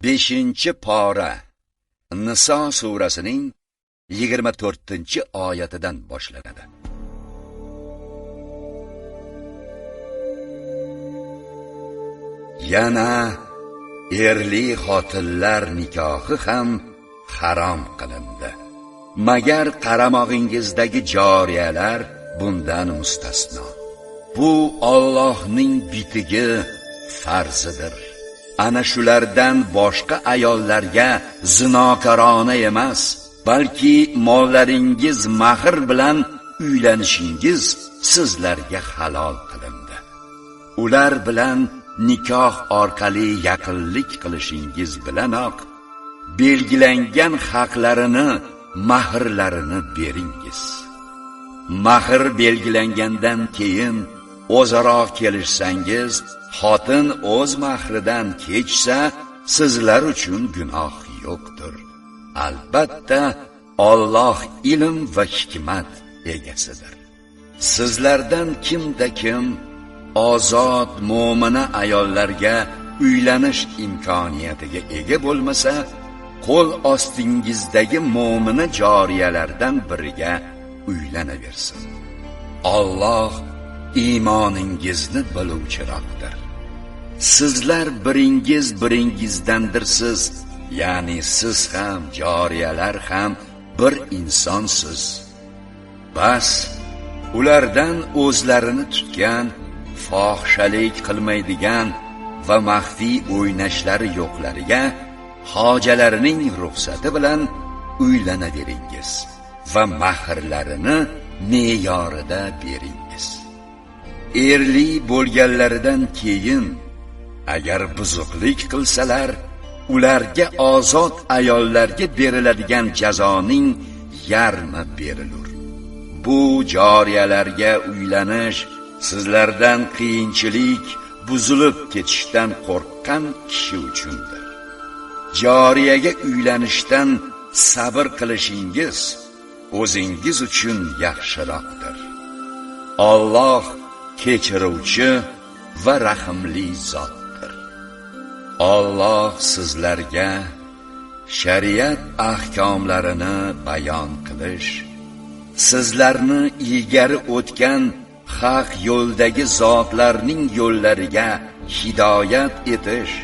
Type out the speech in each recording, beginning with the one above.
5-pora Niso surasining 24-oyatidan boshlanadi. Yana erli xotinlar nikohi ham harom qilindi. Magar qaramog'ingizdagi joriyalar bundan mustasno. Bu Allohning bitigi, farzidir. Ana shulardan boshqa ayollarga zinokorona emas, balki mollaringiz mahr bilan uylanishingiz sizlarga halol qilindi. Ular bilan nikoh orqali yaqinlik qilishingiz bilanoq belgilangan haqlarini, mahrlarini beringiz. Mahr belgilangandan keyin o'zaro kelishsangiz, xotin o'z mahridan kechsa, sizlar uchun gunoh yo'qdir. Albatta, Alloh ilm va hikmat egasidir. Sizlardan kimda kim ozod mo'mina ayollarga uylanish imkoniyatiga ega bo'lmasa, qo'l ostingizdagi mo'mina joriyalardan biriga uylanaversin. Alloh iymoningizni biluvchiroqdir. Sizlar biringizdandirsiz, ya'ni siz ham, joriyalar ham bir insonsiz. Bas, ulardan o'zlarini tutgan, fohishalik qilmaydigan va maxfiy o'ynashlari yo'qlariga hojalarining ruxsati bilan uylanaveringiz va mahrlarini me'yorida beringiz. Erli bo'lganlaridan keyin agar buzuqlik qilsalar, ularga ozod ayollarga beriladigan jazoning yarmi berilur. Bu joriyalarga uylanish sizlardan qiyinchilik, buzilib ketishdan qo'rqqan kishi uchundir. Joriyaga uylanishdan sabr qilishingiz o'zingiz uchun yaxshiroqdir. Alloh kechiruvchi va rahimli zotdir. Alloh sizlarga shariat ahkomlarini bayon qilish, sizlarni ilgari o'tgan haq yo'ldagi zotlarning yo'llariga hidoyat etish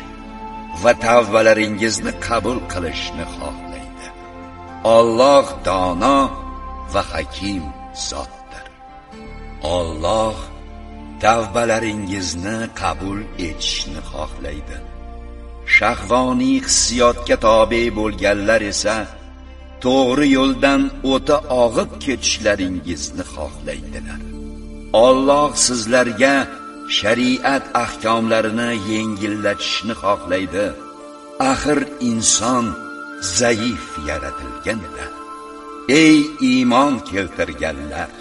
va tavbalaringizni qabul qilishni xohlaydi. Alloh dono va hakim zotdir. Alloh tavbalaringizni qabul etishni xohlaydi. Shahvoniy hissiyotga tobe bo'lganlar esa to'g'ri yo'ldan o'ta og'ib ketishlaringizni xohlaydilar. Alloh sizlarga shariat ahkomlarini yengillatishni xohlaydi. Axir inson zaif yaratilganlar. Ey iymon keltirganlar,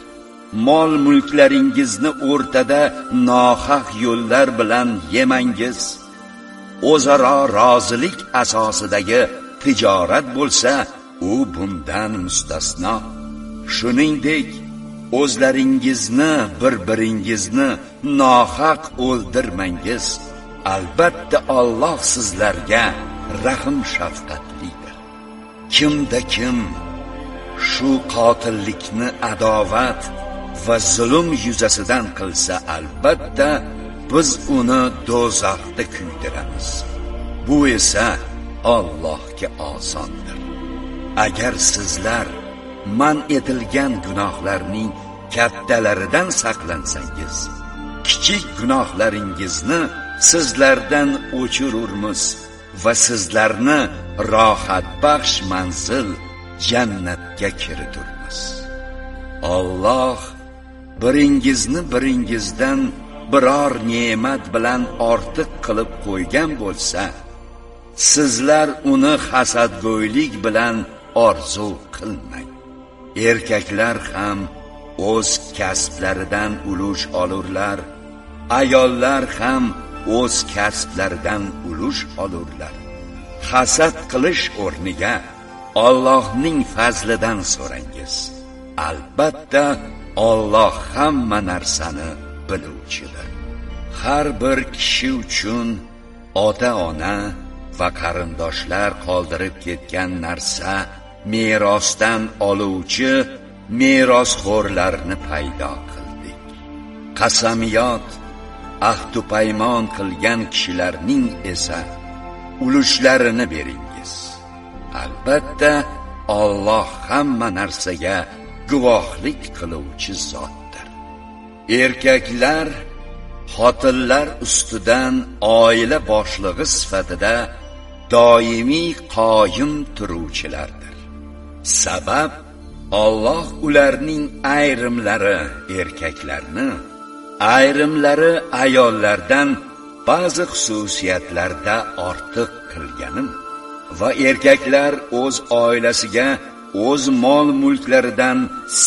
mol-mulklaringizni o'rtada nohaq yo'llar bilan yemangiz. O'zaro rozilik asosidagi tijorat bo'lsa, u bundan mustasno. Shuningdek, o'zlaringizni bir-biringizni nohaq o'ldirmangiz. Albatta Alloh sizlarga rahim shafqatlidir. Kimda kim shu qotillikni adovat va zulm yuzasidan qilsa, albatta biz uni do'zaxda kuydiramiz. Bu esa Allohga osondir. Agar sizlar man etilgan gunohlarning kattalaridan saqlansangiz, kichik gunohlaringizni sizlardan o'chirurmiz va sizlarni rohatbaxsh manzil jannatga kiriturmiz. Alloh biringizdan biror ne'mat bilan ortiq qilib qo'ygan bo'lsa, sizlar uni hasadgo'ylik bilan orzu qilmang. Erkaklar ham o'z kasblaridan ulush olurlar, ayollar ham o'z kasblaridan ulush olurlar. Hasad qilish o'rniga Allohning fazlidan so'rangiz. Albatta Alloh hamma narsani biluvchidir. Har bir kishi uchun ota-ona, va qarindoshlar qoldirib ketgan narsa merosdan oluvchi merosxo'rlarni paydo qildik. Qasamiyot, ahd u paymon qilgan kishilarning esa ulushlarini beringiz. Albatta, Alloh hamma narsaga guvohlik qiluvchi zotdir. Erkaklar xotinlar ustidan oila boshlig'i sifatida doimiy qoyim turuvchilardir. Sabab Alloh ularning ayrimlari erkaklarni, ayrimlari ayollardan ba'zi xususiyatlarda ortiq qilganim va erkaklar o'z oilasiga o'z mol-mulklaridan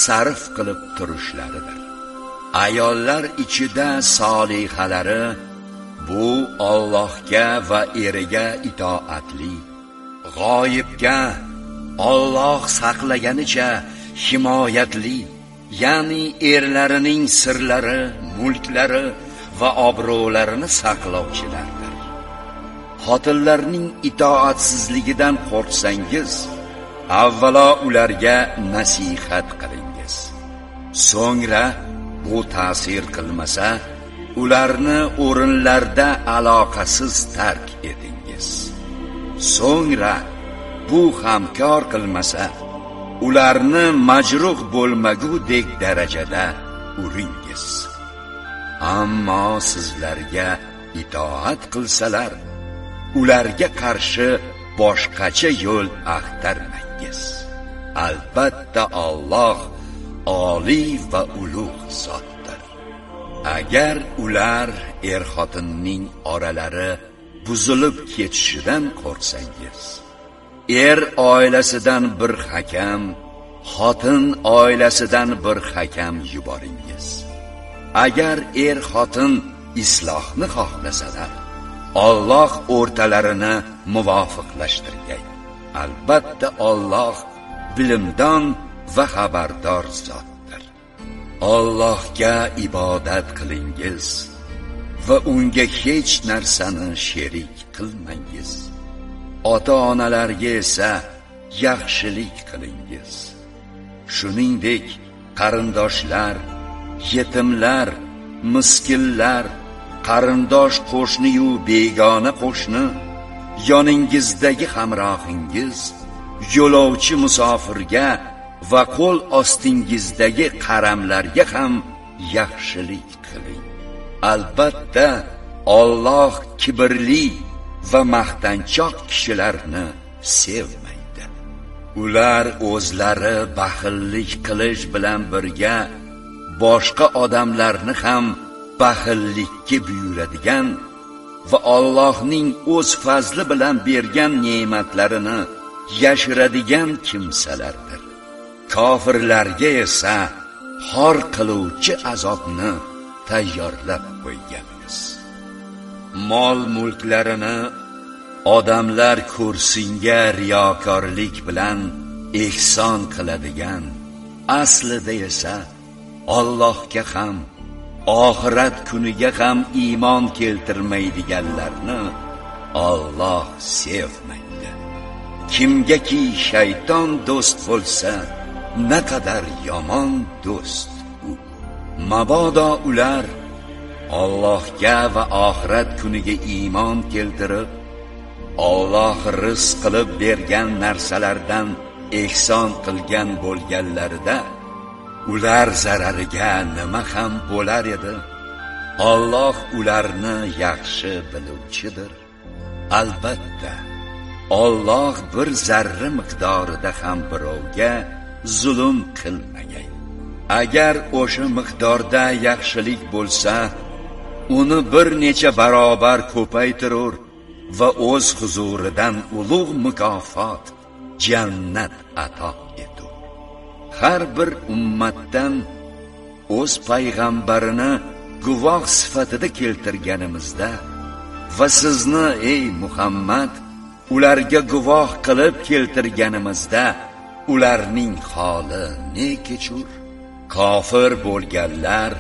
sarf qilib turishlaridir. Ayollar ichida solihalari bu Allohga va eriga itoatli, g'oyibga Alloh saqlaganicha himoyatli, ya'ni erlarining sirlari, mulklari va obro'larini saqlovchilardir. Xotinlarning itoatsizligidan qo'rqsangiz, avvalo ularga nasihat qilingiz. So'ngra bu ta'sir qilmasa, ularni o'rinlarda aloqasiz tark etingiz. So'ngra bu hamkor qilmasa, ularni majruh bo'lmagudek darajada uringiz. Ammo sizlarga itoat qilsalar, ularga qarshi boshqacha yo'l axtarmangiz. Albatta Alloh oliy va ulug' zotdir. Agar ular er-xotinning oralari buzilib ketishidan qo'rqsangiz, er oilasidan bir hakam, xotin oilasidan bir hakam yuboringiz. Agar er-xotin islohni xohlasalar, Alloh o'rtalarini muvofiqlashtirgay. Albatta Alloh bilimdon va xabardor zotdir. Allohga ibodat qilingiz va unga hech narsani sherik qilmangiz. Ota-onalarga esa yaxshilik qilingiz. Shuningdek, qarindoshlar, yetimlar, miskinlar, qarindosh qo'shni-yu begona qo'shni, yoningizdagi hamrohingiz, yo'lovchi musofirga va qo'l ostingizdagi qaramlarga ham yaxshilik qiling. Albatta, Alloh kibrli va maqtanchoq kishilarni sevmaydi. Ular o'zlari baxillik qilish bilan birga boshqa odamlarni ham baxillikka buyuradigan va Allohning o'z fazli bilan bergan ne'matlarini yashiradigan kimsalardir. Kofirlarga esa xor qiluvchi azobni tayyorlab qo'yganmiz. Mol-mulklarini odamlar ko'rsinga riyokorlik bilan ehson qiladigan, aslida esa Allohga ham oxirat kuniga ham iymon keltirmaydiganlarni Alloh sevmaydi. Kimgaki shayton do'st bo'lsa, naqadar yomon do'st u. Mabodo ular Allohga va oxirat kuniga iymon keltirib, Alloh rizq qilib bergan narsalardan ehson qilgan bo'lganlarida, ular zarariga nima ham bo'lar edi? Alloh ularni yaxshi biluvchidir. Albatta, Alloh bir zarra miqdorida ham birovga zulm qilmagan. Agar o'sha miqdorda yaxshilik bo'lsa, uni bir necha barobar ko'paytirur va o'z huzuridan ulug' mukofot, jannat ato etur. Har bir ummatdan o'z payg'ambarini guvoh sifatida keltirganimizda va sizni ey Muhammad ularga guvoh qilib keltirganimizda ularning holi ne kechur? Kofir bo'lganlar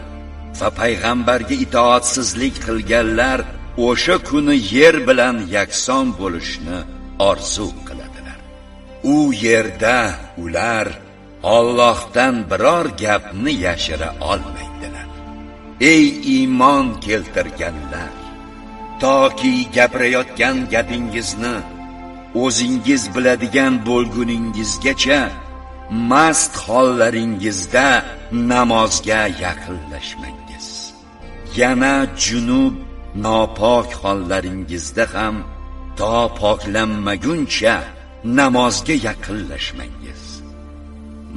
va payg'ambarga itoatsizlik qilganlar o'sha kuni yer bilan yakson bo'lishni orzu qiladilar. U yerda ular Allohdan biror gapni yashira olmaydilar. Ey iymon keltirganlar, toki gapirayotgan gapingizni o'zingiz biladigan bo'lguningizgacha mast hollaringizda namozga yaqinlashmangiz. Yana junub nopok hollaringizda ham to poklanmaguncha namozga yaqinlashmangiz.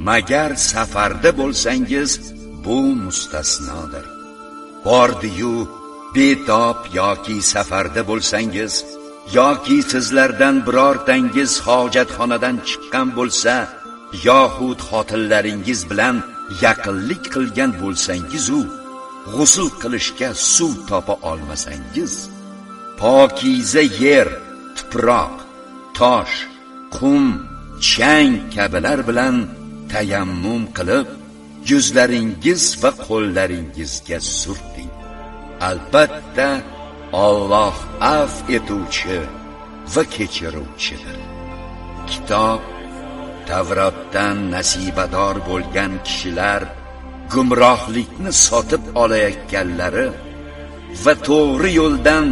Magar safarda bo'lsangiz, bu mustasnodir. Bordiyu betob yoki safarda bo'lsangiz, yoki sizlardan birortangiz hojatxonadan chiqqan bo'lsa, yoxud xotinlaringiz bilan yaqinlik qilgan bo'lsangiz-u, g'usl qilishga suv topa olmasangiz, pokiza yer, tuproq, tosh, qum, chang kabilar bilan tayammum qilib, yuzlaringiz va qo'llaringizga surting. Albatta, Alloh af etuvchi va kechiruvchidir. Kitob, Tavrotdan nasibador bo'lgan kishilar gumrohlikni sotib olayotganlari va to'g'ri yo'ldan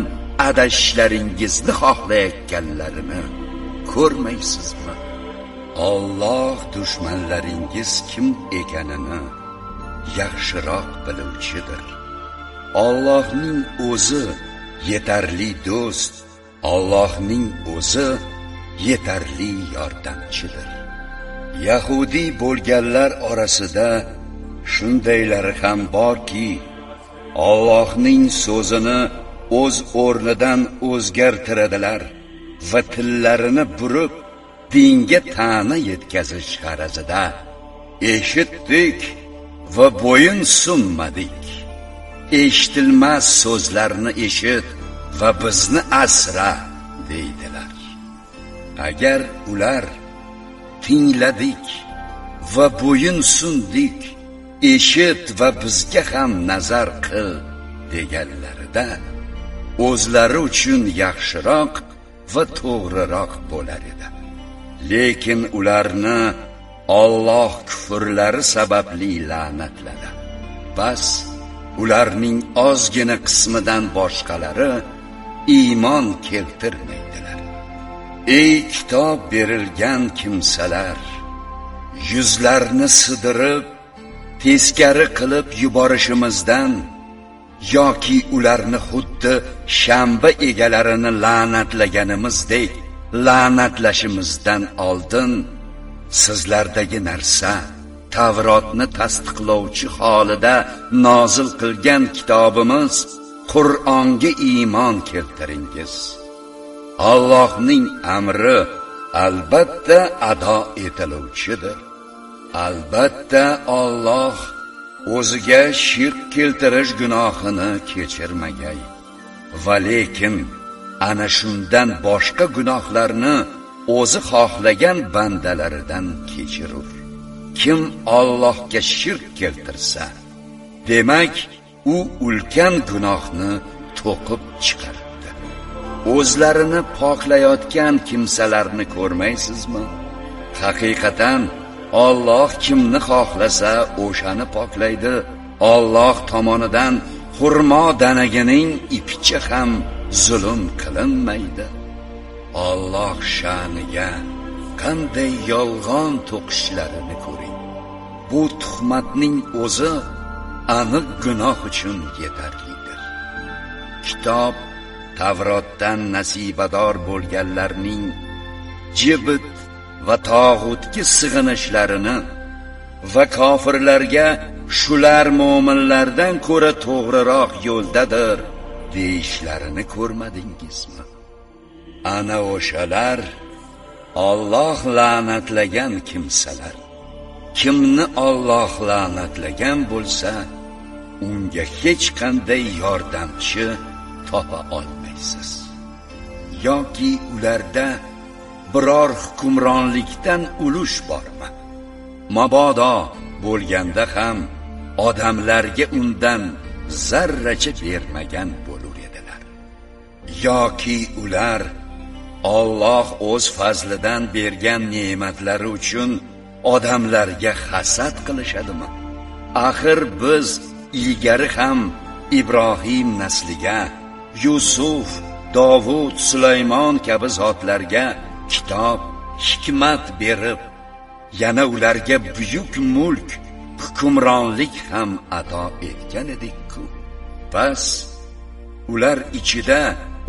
adashishlaringizni xohlayotganlarini ko'rmaysizmi? Alloh dushmanlaringiz kim ekanini yaxshiroq biluvchidir. Allohning o'zi yetarli do'st, Allohning o'zi yetarli yordamchidir. Yahudiy bo'lganlar orasida shundaylari ham borki, Allohning so'zini o'z o'rnidan o'zgartiradilar va tillarini burib, dinga ta'na yetkazish g'arazida eshitdik va bo'yin sunmadik. Eshitilmas so'zlarni eshit va bizni asra deydilar. Agar ular tingladik va bo'yin sundik, eshit va bizga ham nazar qil deganlarida, o'zlari uchun yaxshiroq va to'g'riroq bo'lar edi. Lekin ularni Alloh kufrlari sababli la'natladi. Bas ularning ozgina qismidan boshqalari iymon keltirmaydilar. Ey kitob berilgan kimsalar, yuzlarni sidirib, teskari qilib yuborishimizdan yoki ularni xuddi shanba egalarini la'natlaganimizdek la'natlashimizdan oldin sizlardagi narsa Tavrotni tasdiqlovchi holida nozil qilgan kitobimiz Qur'onga iymon keltiringiz. Allohning amri albatta ado etiluvchidir. Albatta Alloh o'ziga shirk keltirish gunohini kechirmagay. Va lekin ana shundan boshqa gunohlarni o'zi xohlagan bandalaridan kechirur. Kim Allohga shirk keltirsa, demak u ulkan gunohni to'qib chiqardi. O'zlarini poklayotgan kimsalarni ko'rmaysizmi? Haqiqatan Alloh kimni xohlasa o'shani poklaydi. Alloh tomonidan xurmo danagining ipicha ham zulm qilinmaydi. Alloh sha'niga qanday yolg'on to'qishlarini ko'ring. Bu tuhmatning o'zi aniq gunoh uchun yetarlidir. Kitob Tavrotdan nasibador bo'lganlarning jibit va tog'utga sig'inishlarini va kofirlarga shular mo'minlardan ko'ra to'g'riroq yo'ldadir deyishlarini ko'rmadingizmi? Ana o'shalar Alloh la'natlagan kimsalar. Kimni Alloh la'natlagan bo'lsa, unga hech qanday yordamchi topa olmaysiz. Yoki ularda biror hukmronlikdan ulush bormi? Mabodo bo'lganda ham odamlarga undan zarracha bermagan bo'lar edilar. yoki ular Alloh o'z fazlidan bergan ne'matlari uchun odamlarga hasad qilishadimi? Axir biz ilgari ham Ibrohim nasliga, Yusuf, Davud, Sulaymon kabi zotlarga kitob, hikmat berib, yana ularga buyuk mulk, hukmronlik ham ato etgan edik-ku. Bas ular ichida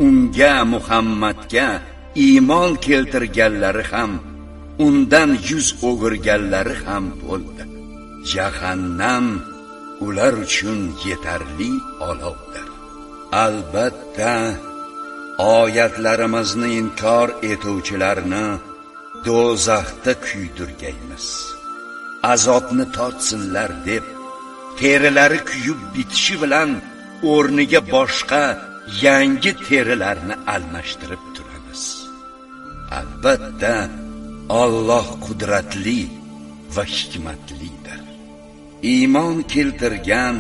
unga Muhammadga iymon keltirganlari ham, undan yuz o'girganlari ham bo'ldi. Jahannam ular uchun yetarli olovdir. Albatta oyatlarimizni inkor etuvchilarni do'zaxda kuydirgaymiz. Azobni tortsinlar deb terilari kuyib bitishi bilan o'rniga boshqa yangi terilarni almashtirib turamiz. Albatta Alloh qudratli va hikmatlidir. Iymon keltirgan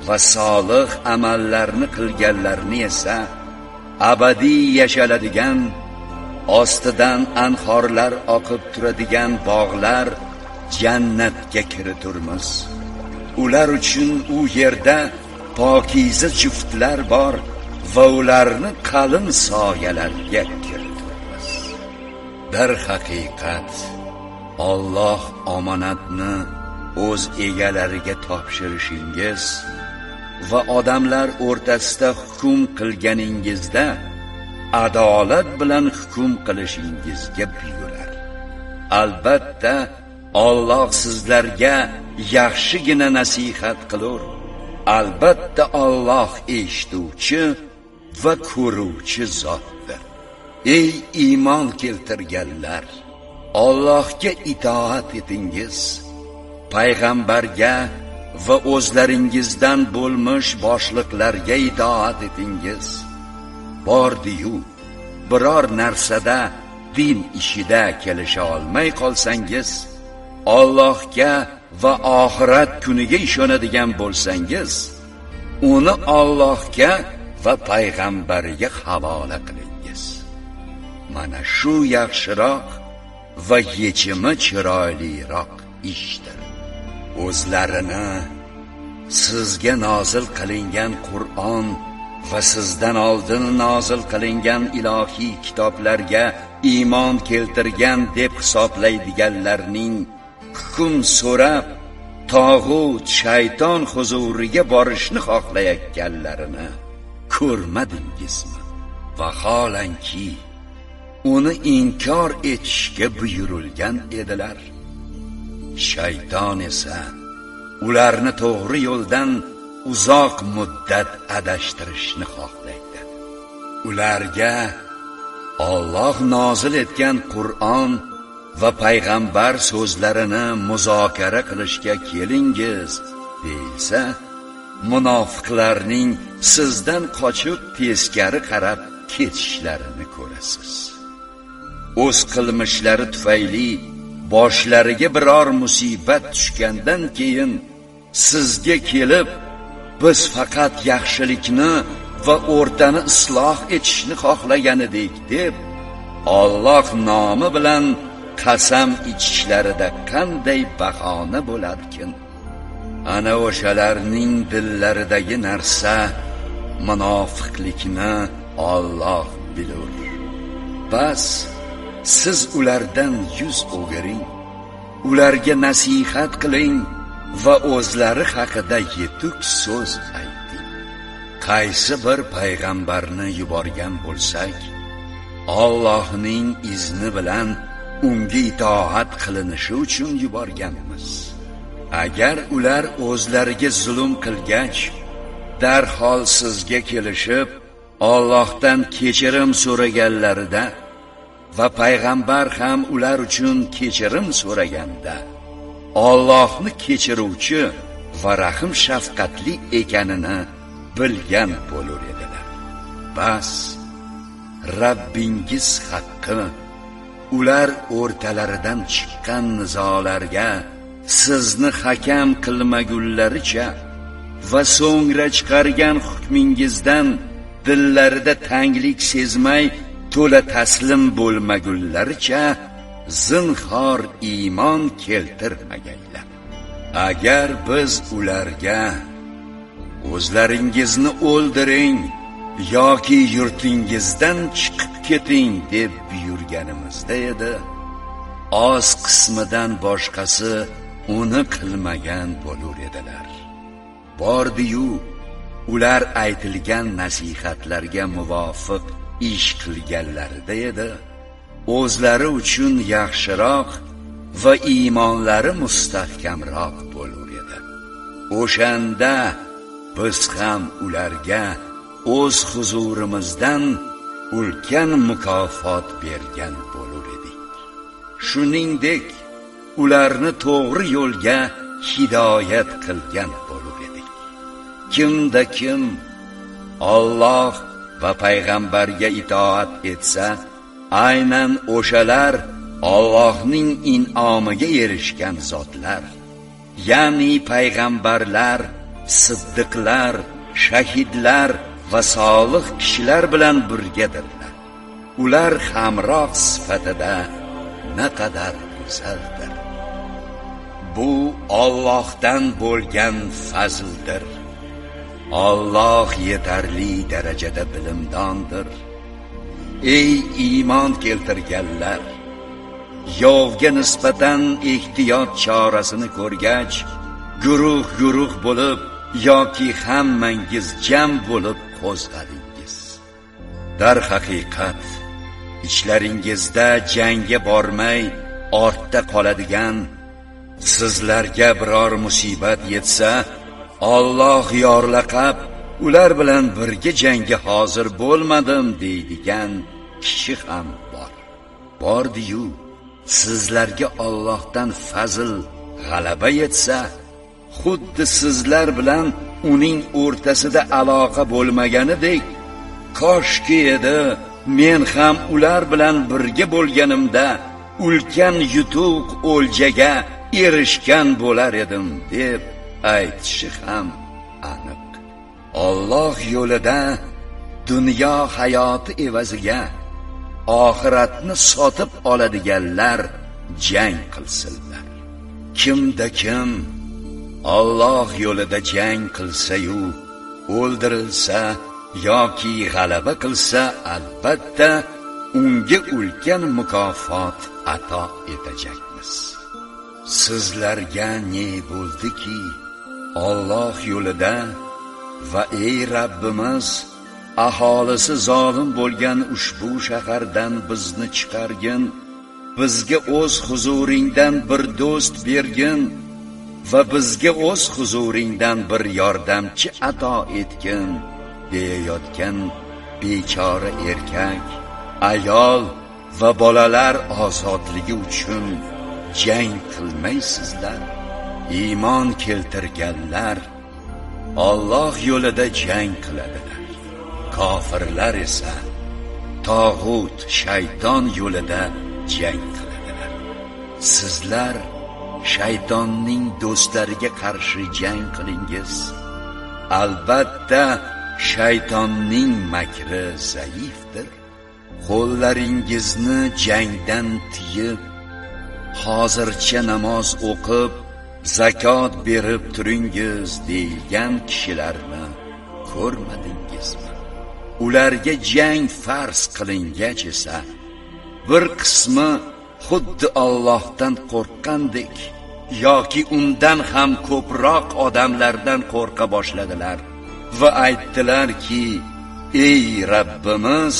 va solih amallarni qilganlarni esa abadiy yashaladigan, ostidan anhorlar oqib turadigan bog'lar jannatga kiriturmiz. Ular uchun u yerda pokiza juftlar bor va ularni qalin soyalarga kiriturmiz. Dar haqiqat Alloh omonatni o'z egalariga topshirishingiz va odamlar o'rtasida hukm qilganingizda adolat bilan hukm qilishingizga buyurar. Albatta Alloh sizlarga yaxshigina nasihat qilur. Albatta Alloh eshituvchi va ko'ruvchi zotdir. Ey iymon keltirganlar, Allohga itoat etingiz, payg'ambarga va o'zlaringizdan bo'lmish boshliqlarga itoat etingiz. Bordi-yu, biror narsada din ishida kelisha olmay qolsangiz, Allohga va oxirat kuniga ishonadigan bo'lsangiz, uni Allohga va payg'ambariga havola qilingiz. Mana shu yaxshiroq va yechimi chiroyliroq ishdir. O'zlarini sizga nozil qilingan Qur'on va sizdan oldin nozil qilingan ilohiy kitoblarga iymon keltirgan deb hisoblaydiganlarning hukm so'rab, tog'ut, shayton huzuriga borishni xohlayotganlarini ko'rmadingizmi? Vaholanki uni inkor etishga buyurilgan edilar. Shayton esa ularni to'g'ri yo'ldan uzoq muddat adashtirishni xohlaydi. Ularga Alloh nozil etgan Qur'on va payg'ambar so'zlarini muzokara qilishga kelingiz deyilsa, munofiqlarning sizdan qochib teskari qarab ketishlarini ko'rasiz. O'z qilmishlari tufayli boshlariga biror musibat tushgandan keyin sizga kelib, biz faqat yaxshilikni va o'rtani isloh etishni xohlagan edik deb Alloh nomi bilan qasam ichishlariga qanday bahona bo'larkin? Ana o'shalarning dillaridagi narsa munofiqlikni Alloh bilur. Bas siz ulardan yuz o'giring, ularga nasihat qiling va o'zlari haqida yetuk so'z ayting. Qaysi bir payg'ambarni yuborgan bo'lsak, Allohning izni bilan unga itoat qilinishi uchun yuborganmiz. Agar ular o'zlariga zulm qilgach, darhol sizga kelishib, Allohdan kechirim so'raganlarida va payg'ambar ham ular uchun kechirim so'raganda, Allohni kechiruvchi va rahim shafqatli ekanini bilgan bo'lar edilar. Bas Rabbingiz haqqi ular o'rtalaridan chiqqan nizolarga sizni hakam qilmagunlaricha va so'ngra chiqargan hukmingizdan dillarida tanglik sezmay to'la taslim bo'lmagunlaricha zinhor iymon keltirmagaylar. Agar biz ularga o'zlaringizni o'ldiring yoki yurtingizdan chiqib keting deb buyurganimizda edi, oz qismidan boshqasi uni qilmagan bo'lur edilar. Bordi-yu, ular aytilgan nasihatlarga muvofiq ish qilganlarida edi, o'zlari uchun yaxshiroq va iymonlari mustahkamroq bo'lur edi. O'shanda biz ham ularga o'z huzurimizdan ulkan mukofot bergan bo'lur edik. Shuningdek, ularni to'g'ri yo'lga hidoyat qilgan bo'lur edik. Kimda kim Alloh va payg'ambarga itoat etsa, aynan o'shalar Allohning in'omiga erishgan zotlar, ya'ni payg'ambarlar, siddiqlar, shahidlar va solih kishilar bilan birgadirlar. Ular hamroh sifatida naqadar go'zaldir. Bu Allohdan bo'lgan fazldir. Alloh yetarli darajada bilimdondir. Ey iymon keltirganlar, yovga nisbatan ehtiyot chorasini ko'rgach, guruh bo'lib yoki hammangiz jam bo'lib qo'zg'adingiz. Dar haqiqat, ichlaringizda jangga bormay ortda qoladigan, sizlarga biror musibat yetsa, Alloh yorlaqab, ular bilan birga jangga hozir bo'lmadim deydigan kishi ham bor. Bordi-yu, sizlarga Allohdan fazl, g'alaba yetsa, xuddi sizlar bilan uning o'rtasida aloqa bo'lmaganidek, koshki edi men ham ular bilan birga bo'lganimda ulkan yutuq o'ljaga erishgan bo'lar edim deb aytishi ham aniq. Alloh yo'lida dunyo hayoti evaziga oxiratni sotib oladiganlar jang qilsinlar. Kimda kim Alloh yo'lida jang qilsa-yu o'ldirilsa yoki g'alaba qilsa, albatta unga ulkan mukofot ato etajakmiz. Sizlarga ne bo'ldiki, Alloh yo'lida va ey Rabbimiz, aholisi zolim bo'lgan ushbu shahardan bizni chiqargin, bizga o'z huzuringdan bir do'st bergin va bizga o'z huzuringdan bir yordamchi ato etgin deyayotgan bechora erkak, ayol va bolalar ozodligi uchun jang qilmaysizlar. Iymon keltirganlar Alloh yo'lida jang qiladilar. Kofirlar esa tog'ut, shayton yo'lida jang qiladilar. Sizlar shaytonning do'stlariga qarshi jang qilingiz. Albatta shaytonning makri zaifdir. Qo'llaringizni jangdan tiyib, hozircha namoz o'qib, zakot berib turingiz deyilgan kishilarni ko'rmadingizmi? Ularga jang farz qilingach esa, bir qismi xuddi Allohdan qo'rqqandek yoki undan ham ko'proq odamlardan qo'rqa boshladilar va aytdilarki, ey Rabbimiz,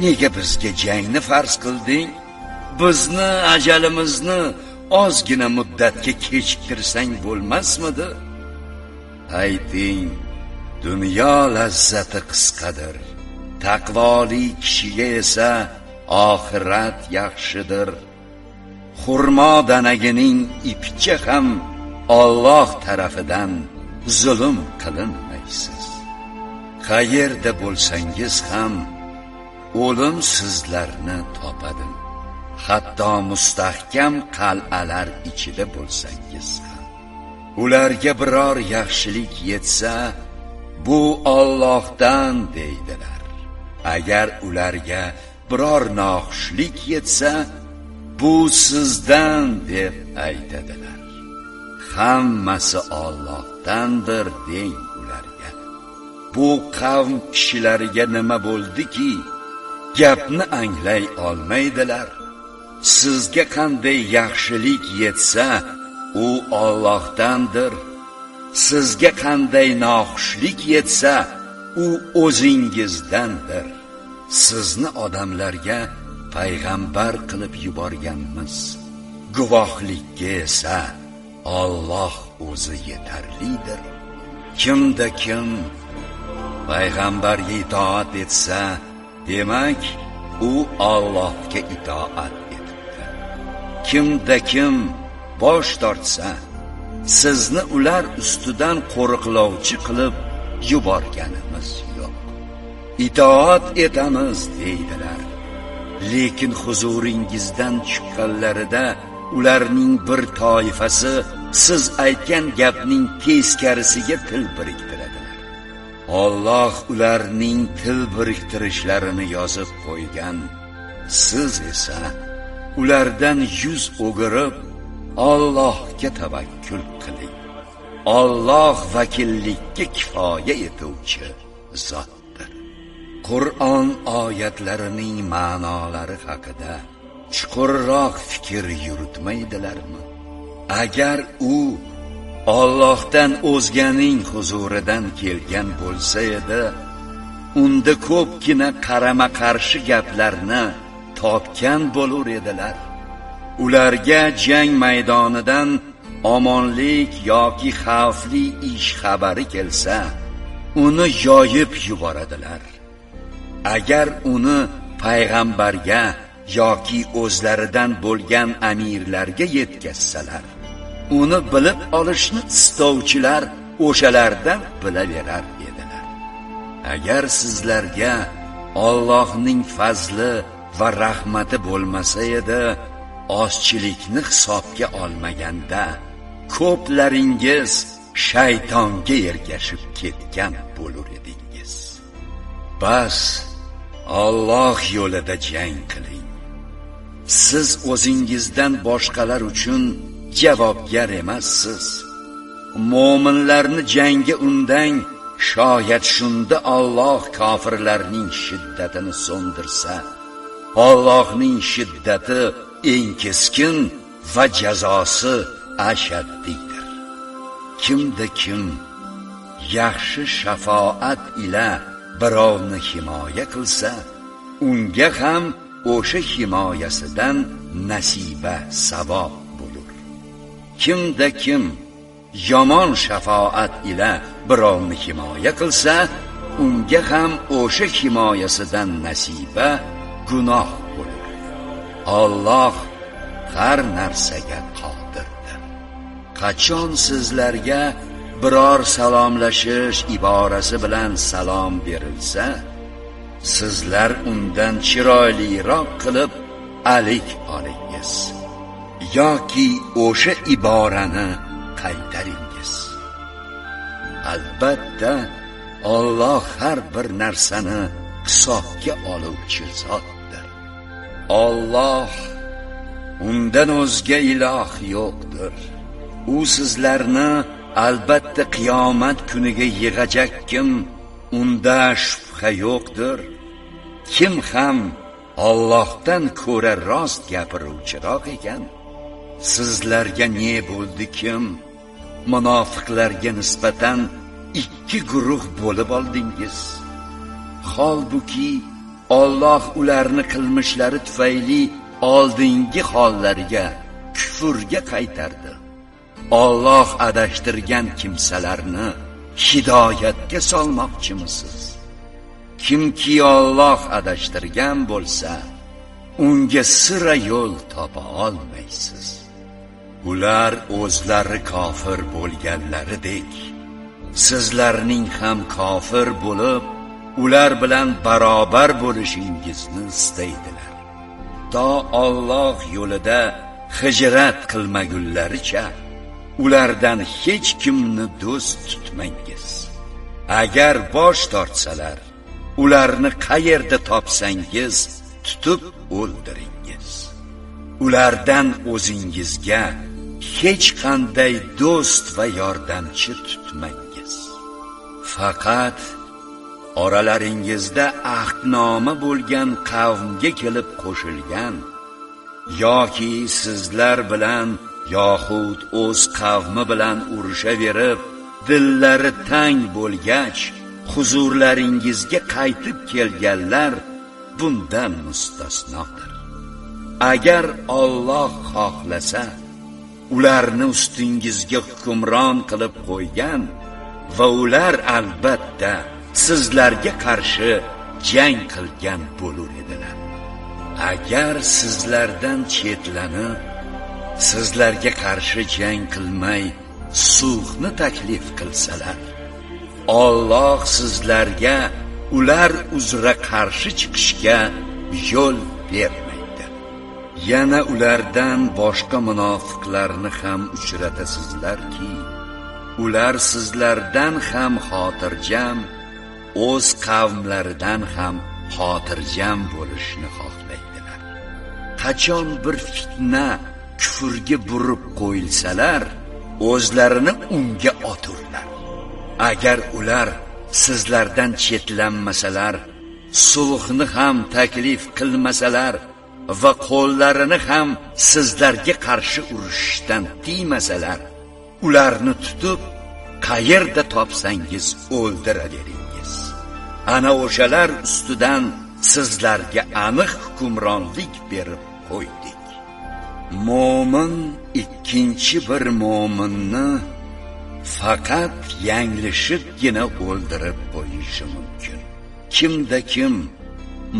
nega bizga jangni farz qilding? Bizni ajalimizni ozgina muddatga kechiktirsang bo'lmasmidi? Ayting, dunyo lazzati qisqadir, taqvoli kishiga esa oxirat yaxshidir. Xurmo danagining ipicha ham Alloh tarafidan zulm qilinmaysiz. Qayerda bo'lsangiz ham o'lim sizlarni topadi. Hatto mustahkam qal'alar ichida bo'lsangiz ham. Ularga biror yaxshilik yetsa, bu Allohdan deydilar. Agar ularga biror noxushlik yetsa, bu sizdan deb aytadilar. Hammasi Allohdandir deng ularga. Bu qavm kishilariga nima bo'ldiki, gapni anglay olmaydilar. Sizga qanday yaxshilik yetsa, u Allohdandir. Sizga qanday noxushlik yetsa, u o'zingizdandir. Sizni odamlarga payg'ambar qilib yuborganmiz. Guvohlikka esa Alloh o'zi yetarlidir. Kimda kim payg'ambarga itoat etsa, demak, u Allohga itoat etibdi. Kimda kim bosh tortsa, sizni ular ustidan qo'riqlovchi qilib yuborganimiz yo'q. Itoat etamiz deydilar. Lekin huzuringizdan chiqqanlarida ularning bir toifasi siz aytgan gapning teskarisiga til biriktiradilar. Alloh ularning til biriktirishlarini yozib qo'ygan. Siz esa ulardan yuz o'girib Allohga tavakkul qiling. Alloh vakillikka kifoya etuvchi zotdir. Qur'on oyatlarining ma'nolari haqida chuqurroq fikr yuritmaydilarmi? Agar u Allohdan o'zganing huzuridan kelgan bo'lsa edi, unda ko'pgina qarama-qarshi gaplarni topgan bo'lar edilar. Ularga jang maydonidan omonlik yoki xavfli ish xabari kelsa, uni yoyib yuboradilar. Agar uni payg'ambarga yoki o'zlaridan bo'lgan amirlarga yetkazsalar, uni bilib olishni istovchilar o'shalardan bilaverar edilar. Agar sizlarga Allohning fazli va rahmati bo'lmasa edi, ozchilikni hisobga olmaganda ko'plaringiz shaytonga ergashib ketgan bo'lar edingiz. Bas, Alloh yo'lida jang qiling. Siz o'zingizdan boshqalar uchun javobgar emassiz. Mo'minlarni jangga undang, shoyat shunda Alloh kofirlarning shiddatini so'ndirsa, Allohning shiddati eng keskin va jazosi ashaddiydir. Kimda kim yaxshi shafoat ila birovni himoya qilsa, unga ham o'sha himoyasidan nasiba savob bo'lur. Kimda kim yomon shafoat ila birovni himoya qilsa, unga ham o'sha himoyasidan nasiba gunoh bo'lur. Alloh har narsaga qodirdir. Qachon sizlarga biror salomlashish iborasi bilan salom berilsa, sizlar undan chiroyliroq qilib alik olingiz yoki o'sha iborani qaytaringiz. Albatta, Alloh har bir narsani hisobga oluvchi zotdir. Alloh, undan o'zga iloh yo'qdir. U sizlarni albatta qiyomat kuniga yig'ajak kim, unda shubha yo'qdir. Kim ham Allohdan ko'ra rost gapiruvchiroq ekan? Sizlarga ne bo'ldi kim? Munofiqlarga nisbatan ikki guruh bo'lib oldingiz. Holbuki Alloh ularni qilmishlari tufayli oldingi hollariga, kufrga qaytardi. Alloh adashtirgan kimsalarni hidoyatga solmoqchimisiz? Kimki Alloh adashtirgan bo'lsa, unga sira yo'l topa olmaysiz. Ular o'zlari kofir bo'lganlaridek, sizlarning ham kofir bo'lib, ular bilan barobar bo'lishingizni istaydilar. To Alloh yo'lida hijrat qilmagunlaricha ulardan hech kimni do'st tutmangiz. agar bosh tortsalar, ularni qayerda topsangiz tutib o'ldiringiz. Ulardan o'zingizga hech qanday do'st va yordamchi tutmangiz. Faqat oralaringizda ahdnoma bo'lgan qavmga kelib qo'shilgan yoki sizlar bilan yoxud o'z qavmi bilan urushaverib, dillari tang bo'lgach, huzurlaringizga qaytib kelganlar bundan mustasnodir. Agar Alloh xohlasa, ularni ustingizga hukmron qilib qo'ygan va ular albatta sizlarga qarshi jang qilgan bo'lar edilar. Agar sizlardan chetlanib, sizlarga qarshi jang qilmay sulhni taklif qilsalar, Alloh sizlarga ular uzra qarshi chiqishga yo'l bermaydi. Yana ulardan boshqa munofiqlarni ham uchratasizlarki, ular sizlardan ham xotirjam, o'z qavmlaridan ham xotirjam bo'lishni xohlaydilar. Qachon bir fitna kufrga burib qo'yilsalar, o'zlarini unga oturlar. Agar ular sizlardan chetlanmasalar, sulhni ham taklif qilmasalar va qo'llarini ham sizlarga qarshi urushishdan tiymasalar, ularni tutib qayerda topsangiz o'ldiraveringiz. Ana o'shalar ustidan sizlarga aniq hukmronlik berib qo'ydik. Mo'min ikkinchi bir mo'minni faqat yanglishibgina o'ldirib qo'yishi mumkin. Kimda kim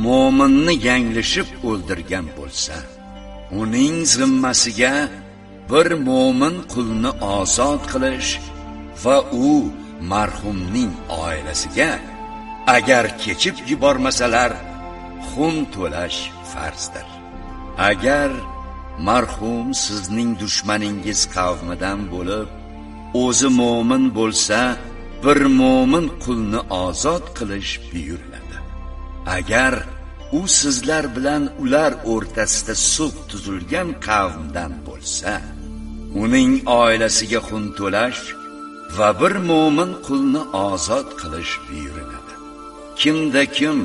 mo'minni yanglishib o'ldirgan bo'lsa, uning zimmasiga bir mo'min qulni ozod qilish va u marhumning oilasiga agar kechib yubormasalar xun to'lash farzdir. Agar marhum sizning dushmaningiz qavmidan bo'lib, o'zi mo'min bo'lsa, bir mo'min qulni ozod qilish buyuriladi. Agar u sizlar bilan ular o'rtasida sulh tuzilgan qavmdan bo'lsa, uning oilasiga xun to'lash va bir mo'min qulni ozod qilish buyuriladi. Kimda kim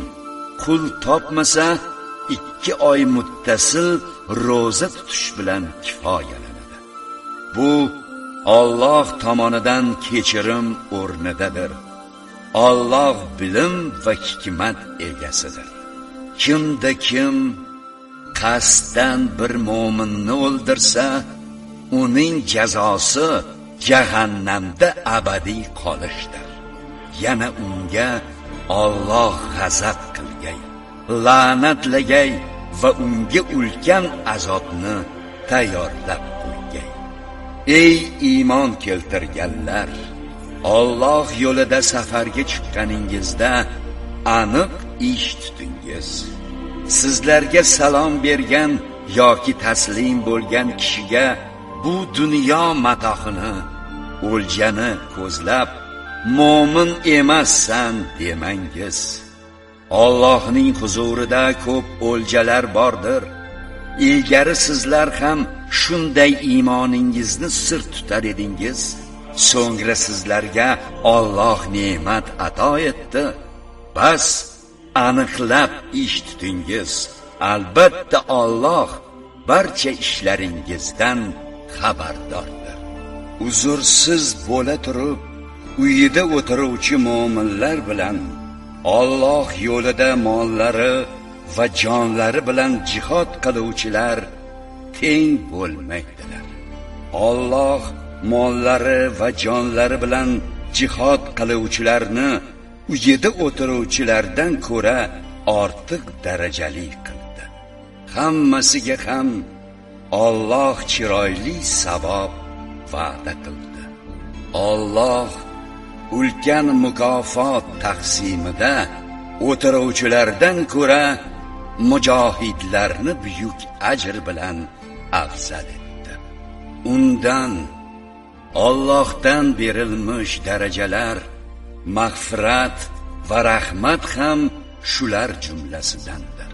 qul topmasa, 2 oy muttasil roza tutish bilan kifoyalanadi. Bu Alloh tomonidan kechirim o'rnidadir. Alloh bilim va hikmat egasidir. Kimda kim qasddan bir mo'minni o'ldirsa, uning jazosi jahannamda abadiy qolishdir. Yana unga Alloh g'azab qilgay, la'natlagay va unga ulkan azobni tayyorlab qo'ygay. Ey iymon keltirganlar, Alloh yo'lida safarga chiqqaningizda aniq ish tutingiz. Sizlarga salom bergan yoki taslim bo'lgan kishiga bu dunyo matohini, o'ljani ko'zlab mo'min emassan demangiz. Allohning huzurida ko'p o'ljalar bordir. Ilgari sizlar ham shunday iymoningizni sir tutar edingiz. So'ngra sizlarga Alloh ne'mat ato etdi. Bas aniqlab ish tutingiz. Albatta Alloh barcha ishlaringizdan xabardordir. Uzursiz bo'la turib, uyida o'tiruvchi mo'minlar bilan Alloh yo'lida mollari va jonlari bilan jihad qiluvchilar teng bo'lmaydilar. Alloh mollari va jonlari bilan jihad qiluvchilarni uyida o'tiruvchilardan ko'ra ortiq darajali qildi. Hammasiga ham Alloh chiroyli savob va'da qildi. Alloh ulkan mukofot taqsimida o'tiruvchilardan ko'ra mujohidlarni buyuk ajr bilan afzal etdi. Undan Allohdan berilmish darajalar mag'firat va rahmat ham shular jumlasidandir.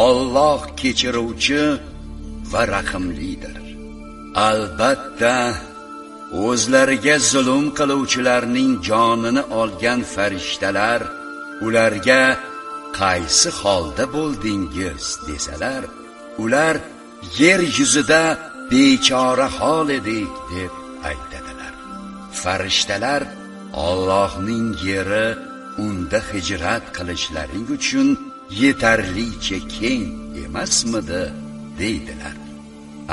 Alloh kechiruvchi va rahimlidir. Albatta, o'zlariga zulm qiluvchilarning jonini olgan farishtalar ularga qaysi holda bo'ldingiz desalar, ular yer yuzida bechora hol edik deb aytadilar. Farishtalar Allohning yeri unda hijrat qilishlaring uchun yetarlicha keng emasmidi deydilar.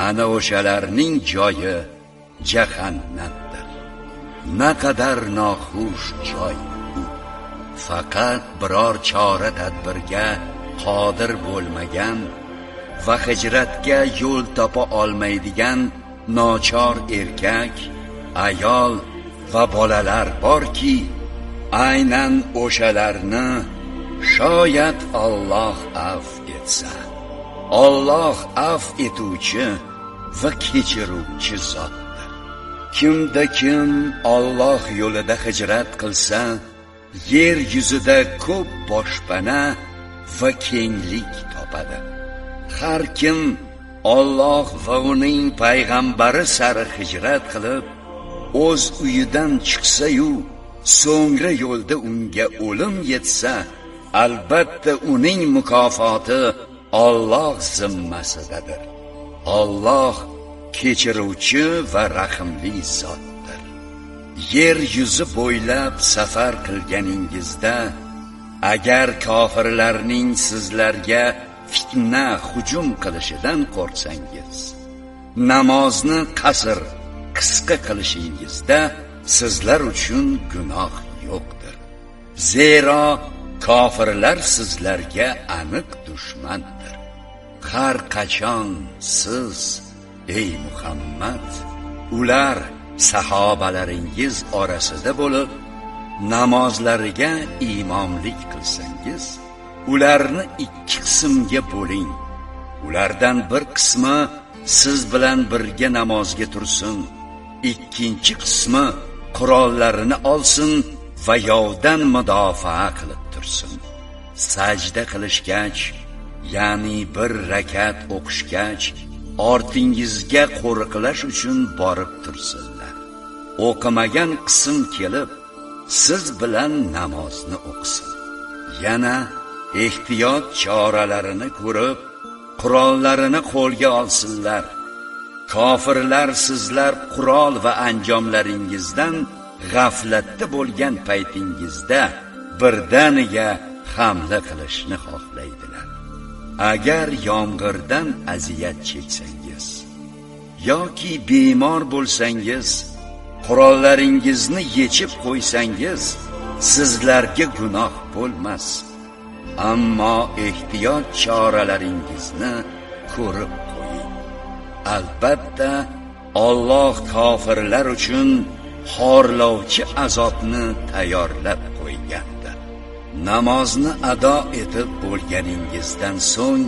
Ana o'shalarning joyi jahannamdir. Naqadar noxush joy u. Faqat biror chora tadbirga qodir bo'lmagan va hijratga yo'l topa olmaydigan nochor erkak, ayol va bolalar borki, aynan o'shalarni shoyat Alloh afv etsa. Alloh afv etuvchi va kechiruvchi zotdir. Kimda kim Alloh yo'lida hijrat qilsa, yer yuzida ko'p boshpana va kenglik topadi. Har kim Alloh va uning payg'ambari sari hijrat qilib, o'z uyidan chiqsa-yu, so'ngra yo'lda unga o'lim yetsa, albatta uning mukofoti Alloh zimmasidadir. Alloh kechiruvchi va rahimli zotdir. Yer yuzi bo'ylab safar qilganingizda, agar kofirlarning sizlarga fitna hujum qilishidan qo'rqsangiz, namozni qisqa qilishingizda sizlar uchun gunoh yo'qdir. Zero kofirlar sizlarga aniq dushmandir. Har qachon siz, ey Muhammad, ular sahobalaringiz orasida bo'lib, namozlariga iymomlik qilsangiz, ularni ikki qismga bo'ling. Ulardan bir qismi siz bilan birga namozga tursin, ikkinchi qismi qurollarini olsin va yovdan mudofaa qilib tursin. Sajda qilishgach, ya'ni bir rakat o'qishgach, ortingizga qo'riqlash uchun borib tursinlar. O'qimagan qism kelib, siz bilan namozni o'qisin. Yana ehtiyot choralarini ko'rib, qurollarini qo'lga olsinlar. Kofirlar sizlar qurol va anjomlaringizdan g'aflatda bo'lgan paytingizda birdaniga hamla qilishni xohlaydilar. Agar yomg'irdan aziyat cheksangiz yoki bemor bo'lsangiz, qurollaringizni yechib qo'ysangiz, sizlarga gunoh bo'lmas. Ammo ehtiyot choralaringizni ko'rib qo'ying. Albatta, Alloh kofirlar uchun xorlovchi azobni tayyorlab qo'ygandir. Namozni ado etib bo'lganingizdan so'ng,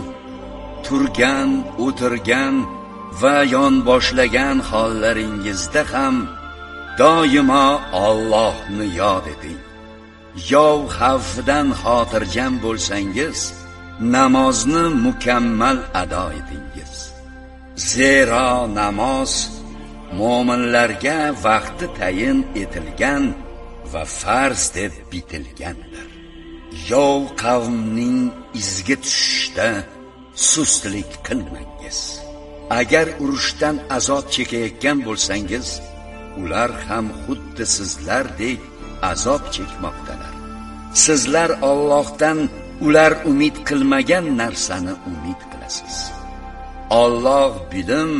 turgan, o'tirgan va yonboshlagan hollaringizda ham doimo Allohni yod eting. Yov xavfidan xotirjam bo'lsangiz, namozni mukammal ado etingiz. Zero namoz mo'minlarga vaqti tayin etilgan va farz deb bitilgandir. Yov qavmning izga tushishda sustlik qilmangiz. Agar urushdan azob chekayotgan bo'lsangiz, ular ham xuddi sizlardek azob chekmoqdalar. Sizlar Allohdan ular umid qilmagan narsani umid qilasiz. Alloh bilim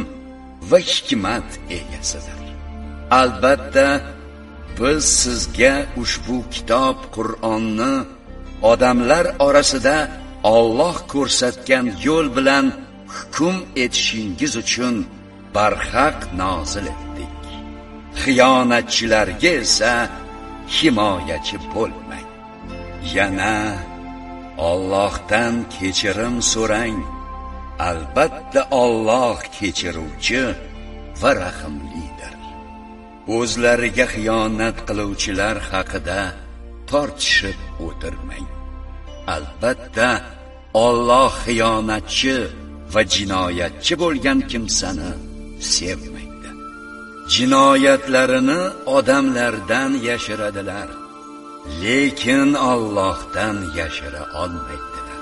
va hikmat egasidir. Albatta, biz sizga ushbu kitob Qur'onni odamlar orasida Alloh ko'rsatgan yo'l bilan hukm etishingiz uchun barhaq nozil etdik. Xiyonatchilarga esa himoyachi bo'lmang. Yana Allohdan kechirim so'rang. Albatta Alloh kechiruvchi va rahimlidir. O'zlariga xiyonat qiluvchilar haqida tortishib o'tirmang. Albatta Alloh xiyonatchi va jinoyatchi bo'lgan kimsani sevmaydi. Jinoyatlarini odamlardan yashiradilar, lekin Allohdan yashira olmaydilar.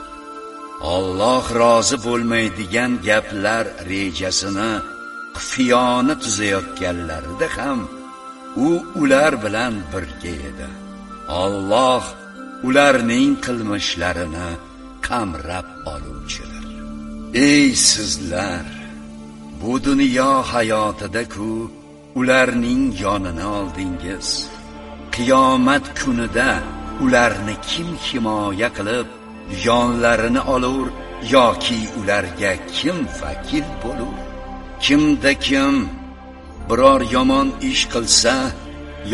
Alloh rozi bo'lmaydigan gaplar rejasini xufiyona tuzayotganlarida ham u ular bilan birga edi. Alloh ularning qilmishlarini qamrab oluvchidir. Ey sizlar, bu dunyo hayotida-ku ularning yonini oldingiz. Qiyomat kunida ularni kim himoya qilib yonlarini olur yoki ularga kim vakil bo'lur? Kimda kim biror yomon ish qilsa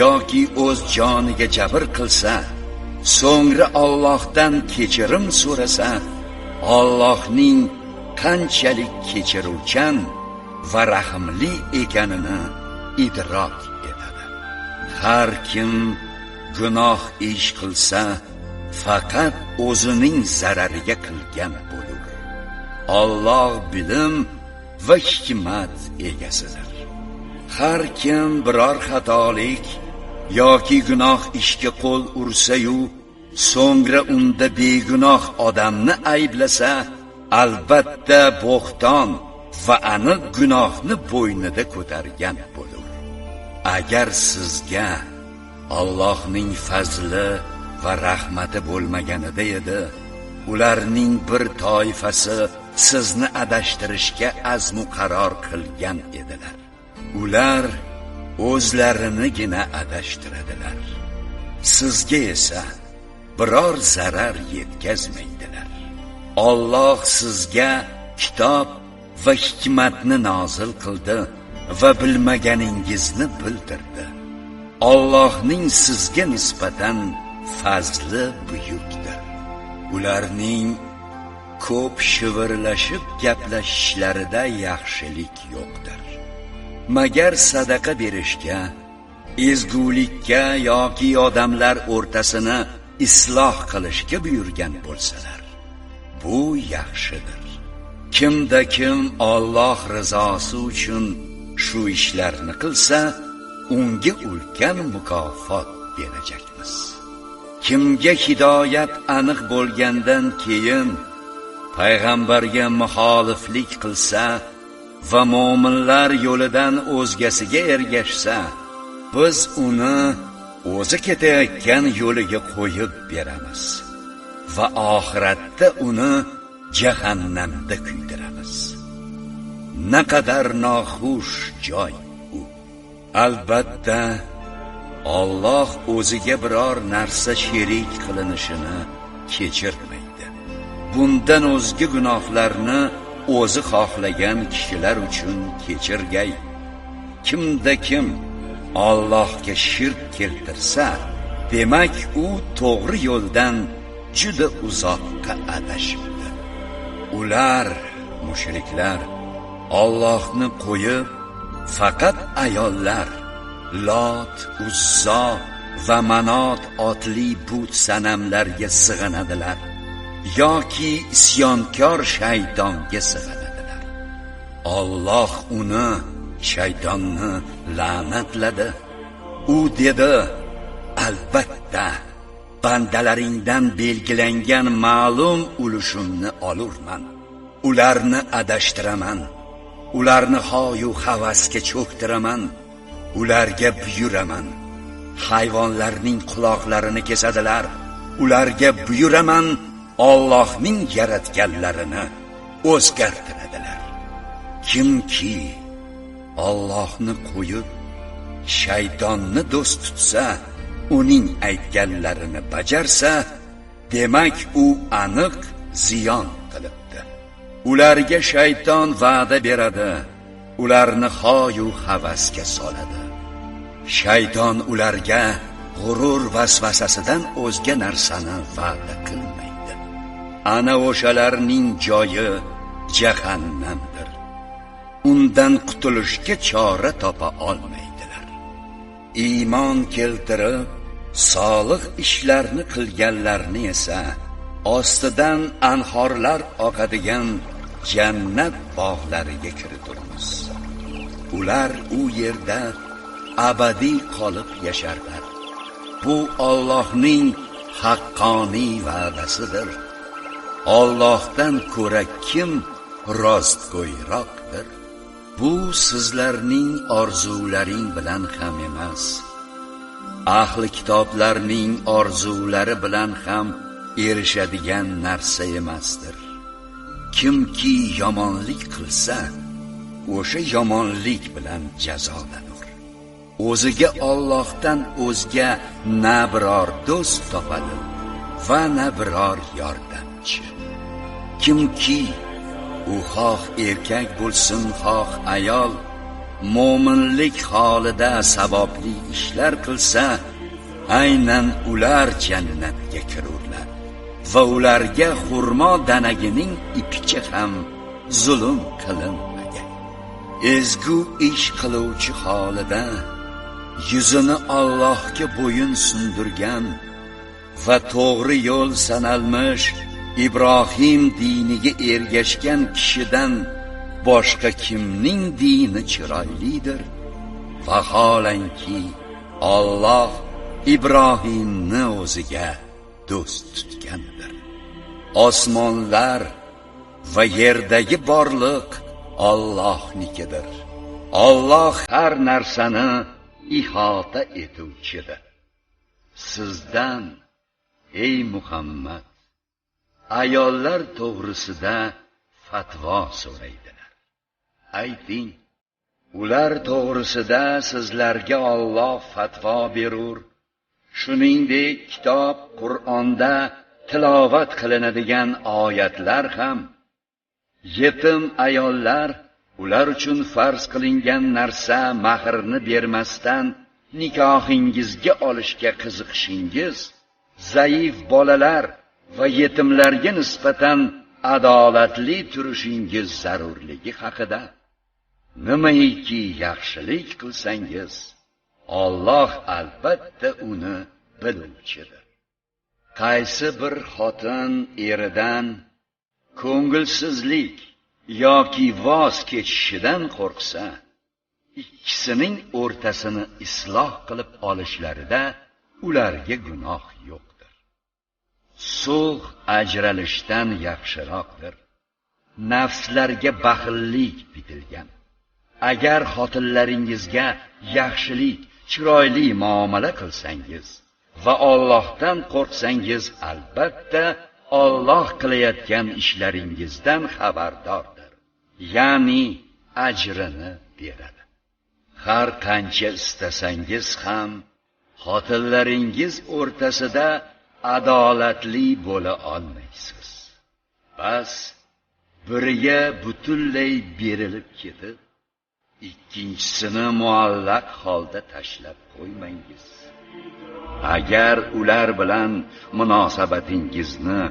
yoki o'z joniga jabr qilsa, so'ngra Allohdan kechirim so'rasa, Allohning qanchalik kechiruvchan va rahimli ekanini idrok etadi. Har kim gunoh ish qilsa, faqat o'zining zarariga qilgan bo'lur. Alloh bilim va hikmat egasidir. Har kim biror xatolik yoki gunoh ishga qo'l ursa-yu, so'ngra unda begunoh odamni ayblasa, albatta bo'xton va aniq gunohni bo'ynida ko'targan bo'lur. Agar sizga Allohning fazli va rahmati bo'lmaganida edi, ularning bir toifasi sizni adashtirishga azmu qaror qilgan edilar. Ular o'zlarinigina adashtiradilar. Sizga esa biror zarar yetkazmaydilar. Alloh sizga kitob va hikmatni nozil qildi va bilmaganingizni bildirdi. Allohning sizga nisbatan fazli buyukdir. Ularning ko'p shivirlashib gaplashishlarida yaxshilik yo'qdir. Magar sadaqa berishga, ezgulikka yoki odamlar o'rtasini isloh qilishga buyurgan bo'lsalar, bu yaxshidir. Kimda kim Alloh rizosi uchun shu ishlarni qilsa, unga ulkan mukofot berajakmiz. Kimga hidoyat aniq bo'lgandan keyin payg'ambarga muxoliflik qilsa va mo'minlar yo'lidan o'zgasiga ergashsa, biz uni o'zi ketayotgan yo'liga qo'yib beramiz va oxiratda uni jahannamda kuydiramiz. Naqadar noxush joy u. Albatta Alloh o'ziga biror narsa sherik qilinishini kechirmaydi. Bundan o'zga gunohlarni o'zi xohlagan kishilar uchun kechirgay. Kimda kim Allohga shirk keltirsa, demak u to'g'ri yo'ldan juda uzoqqa adashibdi. Ular, mushriklar, Allohni qo'yib faqat ayollar, Lot, Uzzo va Manot otli but sanamlarga sig'inadilar yoki isyonkor shaytonga sig'inadilar. Alloh uni, shaytonni la'natladi. U dedi: albatta bandalaringdan belgilangan ma'lum ulushimni olurman. Ularni adashtiraman. Ularni hoyu havasga cho'ktiraman. Ularga buyuraman. Hayvonlarning quloqlarini kesadilar. Ularga buyuraman. Allohning yaratganlarini o'zgartiradilar. Kimki Allohni qo'yib shaytonni do'st tutsa, uning aytganlarini bajarsa, demak u aniq ziyon qilibdi. Ularga shayton va'da beradi, ularni xoyu havasga soladi. Shayton ularga g'urur vasvasasidan o'zga narsani va'da qilmaydi. Ana o'shalarning joyi jahannamdir. Undan qutulishga chora topa olmaydilar. Iymon keltirib, solih ishlarni qilganlarni esa ostidan anhorlar oqadigan jannat bog'lariga kiriturmiz. Ular u yerda abadiy qolib yasharlar. Bu Allohning haqqoniy va'dasidir. Allohdan ko'ra kim rostgo'yroqdir? Bu sizlarning orzularing bilan ham emas, ahli kitoblarning orzulari bilan ham erishadigan narsa emasdir. Kimki yomonlik qilsa, o'sha yomonlik bilan jazolanur. O'ziga Allohdan o'zga na biror do'st topadi va na biror yordamchi. Kimki u xoh erkak bo'lsin, xoh ayol, mo'minlik holida savobli ishlar qilsa, aynan ular jannatga kirurlar va ularga xurmo danagining ipicha ham zulm qilinmagan. Ezgu ish qiluvchi holida yuzini Allohga bo'yin sundirgan va to'g'ri yo'l sanalmish Ibrohim diniga ergashgan kishidan boshqa kimning dini chiroylidir? Vaholanki Alloh Ibrohimni o'ziga do'st tutgandir. Osmonlar va yerdagi borliq Allohnikidir. Alloh har narsani ihota etuvchidir. Sizdan, ey Muhammad, ayollar to'g'risida fatvo so'raydilar. Ayting, ular to'g'risida sizlarga Alloh fatvo berur. Shuningdek, kitob Qur'onda tilovat qilinadigan oyatlar ham yetim ayollar ular uchun farz qilingan narsa mahrni bermasdan nikohingizga olishga qiziqishingiz, zaif bolalar va yetimlarga nisbatan adolatli turishingiz zarurligi haqida. Nimaiki yaxshilik qilsangiz, Alloh albatta uni biluvchidir. Qaysi bir xotin eridan ko'ngilsizlik yoki voz kechishidan qo'rqsa, ikkisining o'rtasini isloh qilib olishlarida ularga gunoh yo'qdir. Sulh ajralishdan yaxshiroqdir. Nafslarga baxillik bitilgan. Agar xotinlaringizga yaxshilik, chiroyli muomala qilsangiz va Allohdan qo'rqsangiz, albatta Alloh qilayotgan ishlaringizdan xabardordir. Ya'ni ajrini beradi. Har qancha istasangiz ham xotinlaringiz o'rtasida adolatli bo'la olmaysiz. Bas biriga butunlay berilib ketib, ikkinchisini muallaq holda tashlab qo'ymangiz. Agar ular bilan munosabatingizni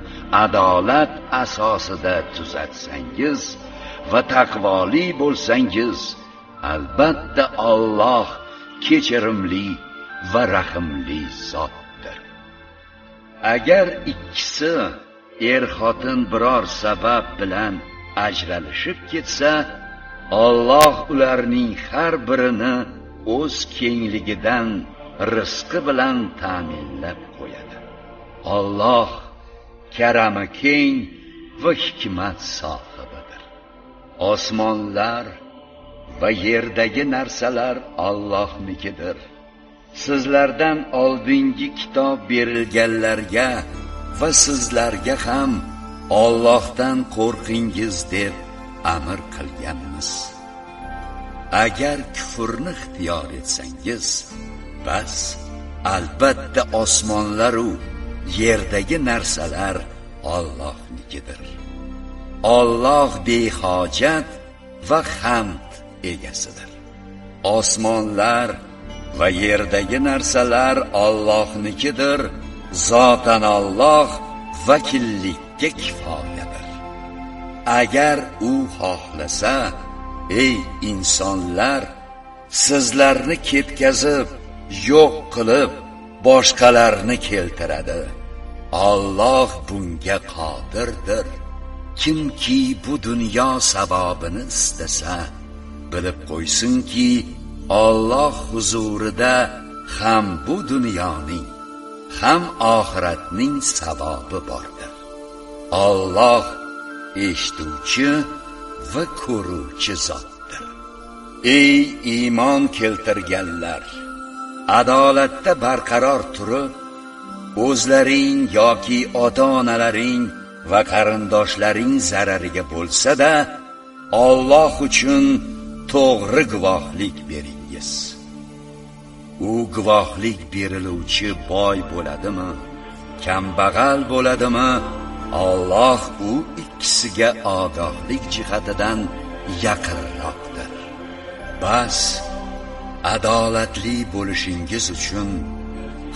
adolat asosida tuzatsangiz va taqvoli bo'lsangiz, albatta Alloh kechirimli va rahimli zotdir. Agar ikkisi er-xotin biror sabab bilan ajralishib ketsa, Alloh ularning har birini o'z kengligidan rizqi bilan ta'minlab qo'yadi. Alloh karami keng va hikmat sohibidir. Osmonlar va yerdagi narsalar Allohnikidir. Sizlardan oldingi kitob berilganlarga va sizlarga ham Allohdan qo'rqingiz deb amr qilganmiz. Agar kufrni ixtiyor etsangiz, bas albatta osmonlar u yerdagi narsalar Allohnikidir. Alloh behojat va hamd egasidir. Osmonlar va yerdagi narsalar Allohnikidir. Zotan Alloh vakillikka kifoyadir. Agar u xohlasa, ey insonlar, sizlarni ketkazib, yo'q qilib, boshqalarni keltiradi. Alloh bunga qodirdir. Kimki bu dunyo sababini istasa, bilib qo'ysinki, Alloh huzurida ham bu dunyoning, ham oxiratning savobi bordir. Alloh eshituvchi va ko'ruvchi zotdir. Ey iymon keltirganlar, adolatda barqaror turib, o'zlaring yoki ota-onalaring va qarindoshlaring zarariga bo'lsa-da, Alloh uchun to'g'ri guvohlik beringiz. U guvohlik beriluvchi boy bo'ladimi, kambag'al bo'ladimi, Alloh u ikkisiga ogohlik jihatidan yaqinroqdir. Bas, adolatli bo'lishingiz uchun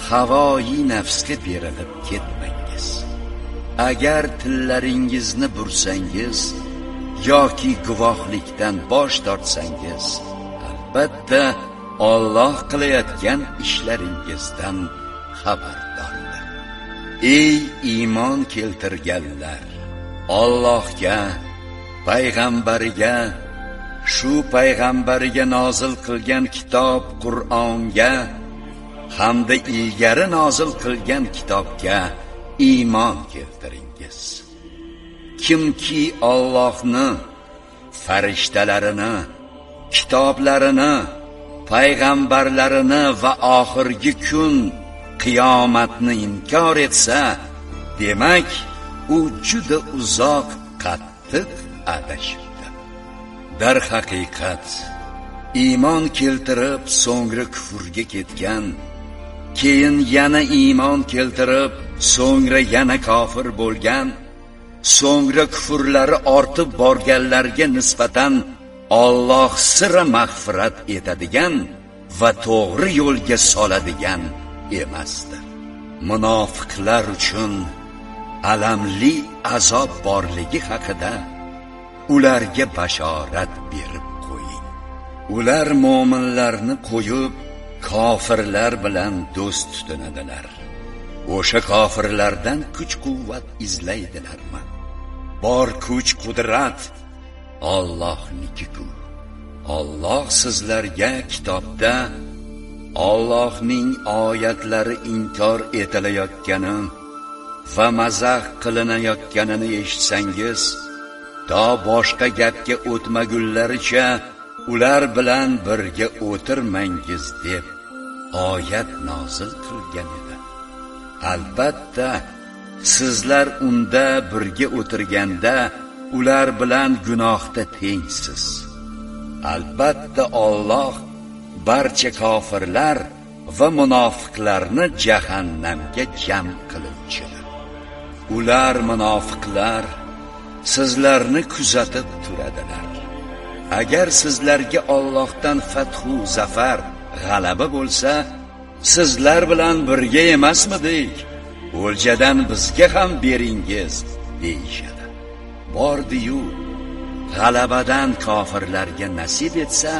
havoi nafsga berilib ketmangiz. Agar tillaringizni bursangiz yoki guvohlikdan bosh tortsangiz, albatta Alloh qilayotgan ishlaringizdan xabardordir. Ey iymon keltirganlar, Allohga, payg'ambariga, shu payg'ambariga nozil qilgan kitob Qur'onga hamda ilgari nozil qilgan kitobga iymon keltiringiz. Kimki Allohni, farishtalarini, kitoblarini, payg'ambarlarini va oxirgi kun qiyomatni inkor etsa, demak u juda uzoq qattiq adashibdi. Dar haqiqat, iymon keltirib so'ngra kufrga ketgan, keyin yana iymon keltirib so'ngra yana kofir bo'lgan, so'ngra kufrlari ortib borganlarga nisbatan Alloh sira mag'firat etadigan va to'g'ri yo'lga soladigan emasdir. Munofiqlar uchun alamli azob borligi haqida ularga bashorat berib qo'ying. Ular mo'minlarni qo'yib, kofirlar bilan do'st tutinadilar. O'sha kofirlardan kuch-quvvat izlaydilarmi? Bor kuch-qudrat Allohniki-ku. Alloh sizlarga kitobda Allohning oyatlari inkor etilayotgani va mazax qilinayotganini eshitsangiz, to boshqa gapga o'tmagunlaricha ular bilan birga o'tirmangiz deb oyat nozil qilgan edi. Albatta, sizlar unda birga o'tirganda ular bilan gunohda tengsiz. Albatta Alloh barcha kofirlar va munofiqlarni jahannamga jam qiluvchidir. Ular munofiqlar sizlarni kuzatib turadilar. Agar sizlarga Allohdan fathu zafar, g'alaba bo'lsa, sizlar bilan birga emasmidik? O'ljadan bizga ham beringiz deyishadi. Bordi-yu, g'alabadan kofirlarga nasib etsa,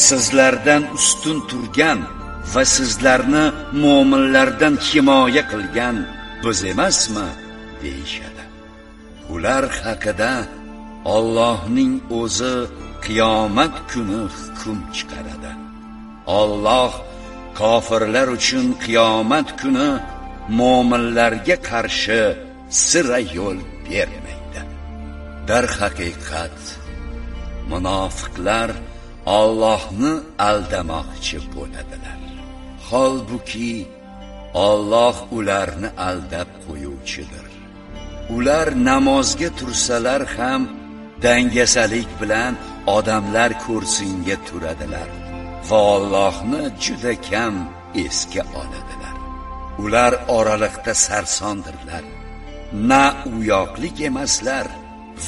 sizlardan ustun turgan va sizlarni mo'minlardan himoya qilgan biz emasmi deyishadi. Ular haqida Allohning o'zi qiyomat kuni hukm chiqaradi. Alloh kofirlar uchun qiyomat kuni mo'minlarga qarshi sira yo'l bermaydi. Dar haqiqat, munofiqlar Allohni aldamoqchi bo'ladilar. Holbuki Alloh ularni aldab qo'yuvchidir. Ular namozga tursalar ham dangasalik bilan odamlar ko'rsinga turadilar va Allohni juda kam esga oladilar. Ular oraliqda sarsondirlar. Na u yoqlik emaslar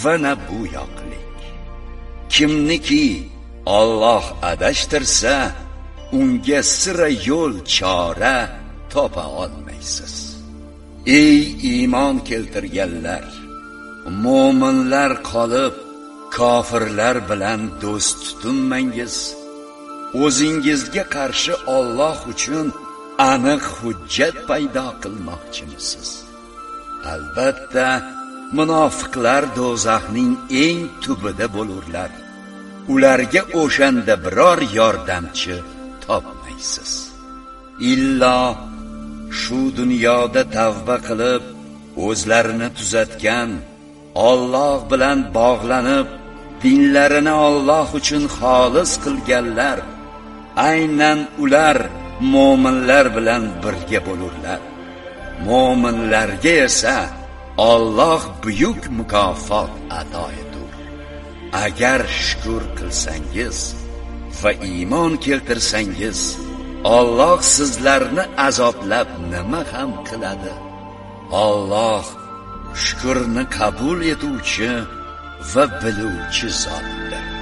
va na bu yoqlik. Kimniki Alloh adashtirsa, unga sira yo'l chora topa olmaysiz. Ey iymon keltirganlar, mo'minlar qolib, kofirlar bilan do'st tutinmangiz. O'zingizga qarshi Alloh uchun aniq hujjat paydo qilmoqchimisiz? Albatta, munofiqlar do'zaxning eng tubida bo'lurlar. Ularga o'shanda biror yordamchi topmaysiz. Illo shu dunyoda tavba qilib, o'zlarini tuzatgan, Alloh bilan bog'lanib, dinlarini Alloh uchun xolis qilganlar, aynan ular mo'minlar bilan birga bo'lurlar. Mo'minlarga esa Alloh buyuk mukofot ato etur. Agar shukr qilsangiz va iymon keltirsangiz, Alloh sizlarni azoblab nima ham qiladi? Alloh shukrni qabul etuvchi va biluvchi zotdir.